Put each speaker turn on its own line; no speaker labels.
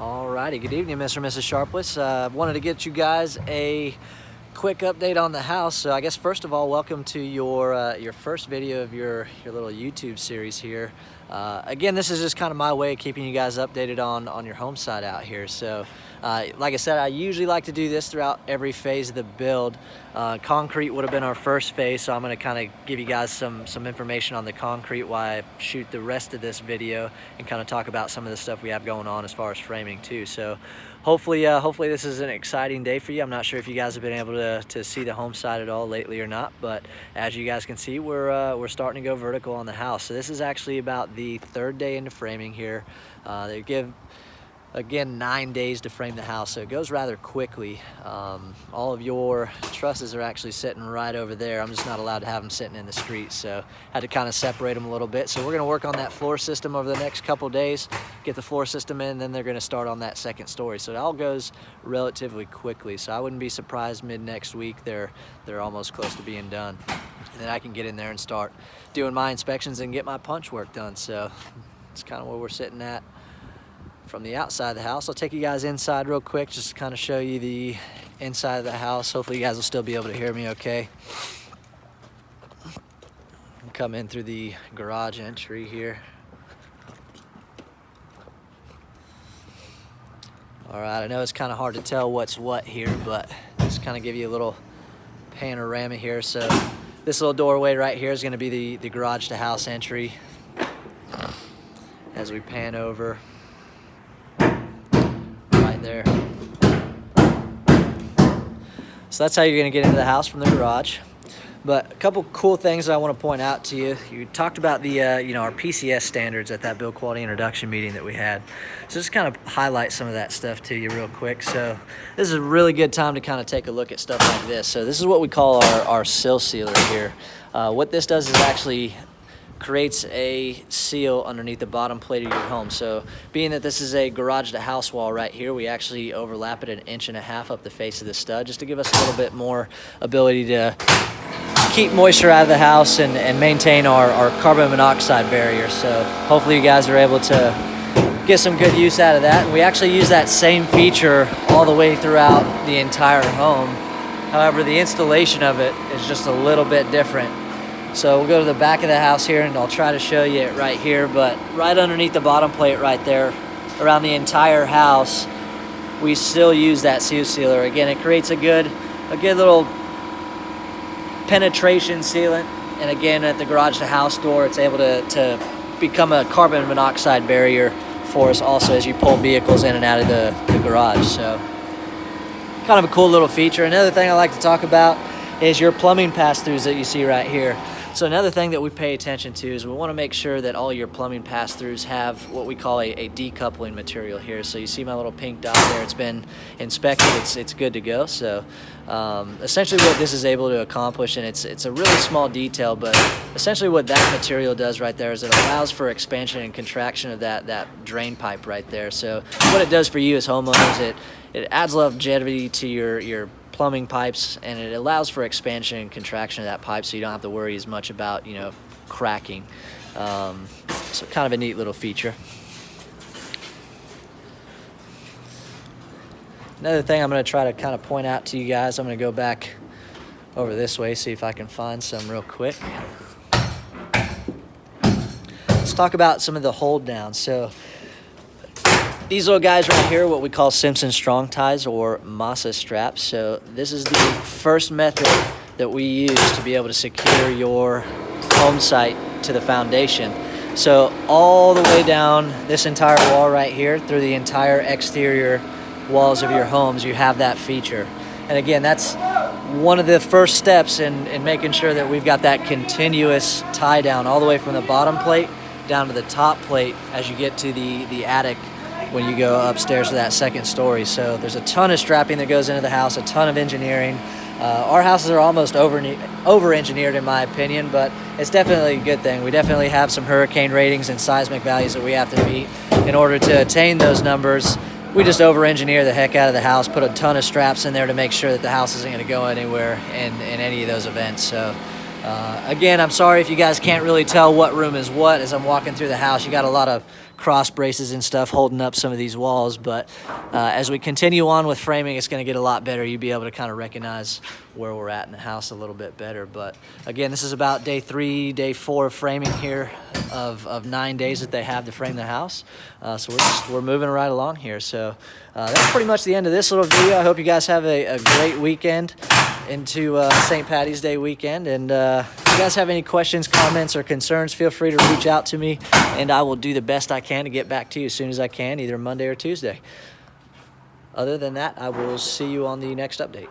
Alrighty, good evening, Mr. and Mrs. Sharpless. Wanted to get you guys a quick update on the house. So I guess first of all, welcome to your first video of your little YouTube series here. Again, this is just kind of my way of keeping you guys updated on your home site out here. So like I said, I usually like to do this throughout every phase of the build. Concrete would have been our first phase, so I'm going to kind of give you guys some information on the concrete while I shoot the rest of this video and kind of talk about some of the stuff we have going on as far as framing too. So hopefully this is an exciting day for you. I'm not sure if you guys have been able to see the home side at all lately or not, but as you guys can see, we're starting to go vertical on the house. So this is actually about the third day into framing here. They give, again, 9 days to frame the house, so it goes rather quickly. All of your trusses are actually sitting right over there. I'm just not allowed to have them sitting in the street, so had to kind of separate them a little bit. So we're going to work on that floor system over the next couple days, get the floor system in, then they're going to start on that second story. So it all goes relatively quickly, so I wouldn't be surprised mid next week they're almost close to being done, and then I can get in there and start doing my inspections and get my punch work done. So it's kind of where we're sitting at from the outside of the house. I'll take you guys inside real quick just to kind of show you the inside of the house. Hopefully you guys will still be able to hear me okay. Come in through the garage entry here. All right, I know it's kind of hard to tell what's what here, but just kind of give you a little panorama here. So this little doorway right here is going to be the garage to house entry. As we pan over there. So that's how you're going to get into the house from the garage. But a couple cool things I want to point out to you. You talked about the our PCS standards at that build quality introduction meeting that we had. So just kind of highlight some of that stuff to you real quick. So this is a really good time to kind of take a look at stuff like this. So this is what we call our sill sealer here. What this does is actually creates a seal underneath the bottom plate of your home. So being that this is a garage to house wall right here, we actually overlap it 1.5 inches up the face of the stud just to give us a little bit more ability to keep moisture out of the house and maintain our carbon monoxide barrier. So hopefully you guys are able to get some good use out of that. And we actually use that same feature all the way throughout the entire home. However, the installation of it is just a little bit different. So we'll go to the back of the house here and I'll try to show you it right here, but right underneath the bottom plate right there, around the entire house, we still use that seal sealer. Again, it creates a good little penetration sealant. And again, at the garage to house door, it's able to become a carbon monoxide barrier for us also as you pull vehicles in and out of the garage. So kind of a cool little feature. Another thing I like to talk about is your plumbing pass-throughs that you see right here. So another thing that we pay attention to is we want to make sure that all your plumbing pass-throughs have what we call a decoupling material here. So you see my little pink dot there, it's been inspected, it's good to go. So essentially what this is able to accomplish, and it's a really small detail, but essentially what that material does right there is it allows for expansion and contraction of that drain pipe right there. So what it does for you as homeowners, it adds longevity to your plumbing pipes, and it allows for expansion and contraction of that pipe so you don't have to worry as much about cracking. So kind of a neat little feature. Another thing I'm going to try to kind of point out to you guys, I'm going to go back over this way, see if I can find some real quick. Let's talk about some of the hold downs. So these little guys right here, what we call Simpson strong ties or Masa straps. So this is the first method that we use to be able to secure your home site to the foundation. So all the way down this entire wall right here through the entire exterior walls of your homes, you have that feature. And again, that's one of the first steps in making sure that we've got that continuous tie down all the way from the bottom plate down to the top plate as you get to the attic when you go upstairs to that second story. So there's a ton of strapping that goes into the house, a ton of engineering. Our houses are almost over-engineered in my opinion, but it's definitely a good thing. We definitely have some hurricane ratings and seismic values that we have to meet in order to attain those numbers. We just over-engineer the heck out of the house, put a ton of straps in there to make sure that the house isn't going to go anywhere in any of those events. So again, I'm sorry if you guys can't really tell what room is what as I'm walking through the house. You got a lot of cross braces and stuff holding up some of these walls, but as we continue on with framing, it's going to get a lot better. You'll be able to kind of recognize where we're at in the house a little bit better. But again, this is about day 3, day 4 of framing here of 9 days that they have to frame the house. So we're moving right along here. So that's pretty much the end of this little video. I hope you guys have a great weekend into St. Patty's Day weekend. And if you guys have any questions, comments, or concerns, feel free to reach out to me, and I will do the best I can to get back to you as soon as I can, either Monday or Tuesday. Other than that, I will see you on the next update.